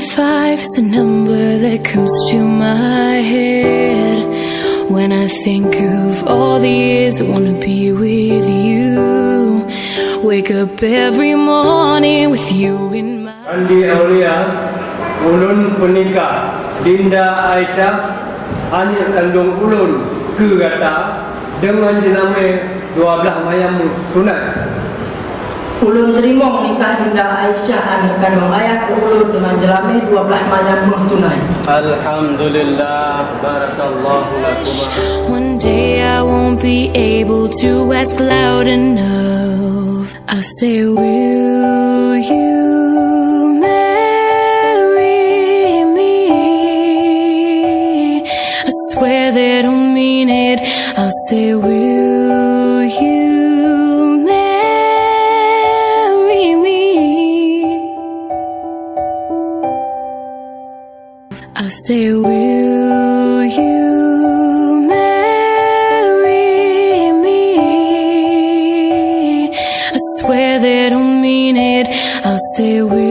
5 is the number that comes to my head when I think of all the years I wanna be with you. Wake up every morning with you in my Andi Aulia, ulun penikah Dinda Aisyah, anak kandung ulun Kegata dengan jenama 12 mayam sunat. Ulun terima menikah Dinda Aisyah anak kandung ayah ke ulun dengan jerami 12 mayam tunai. Alhamdulillah, barakallahu lakum. One day I won't be able to ask loud enough. I'll say, will you marry me? I swear that I'll mean it. I'll say, will you marry me? I'll say, will you marry me? I swear that I'll mean it. I'll say, will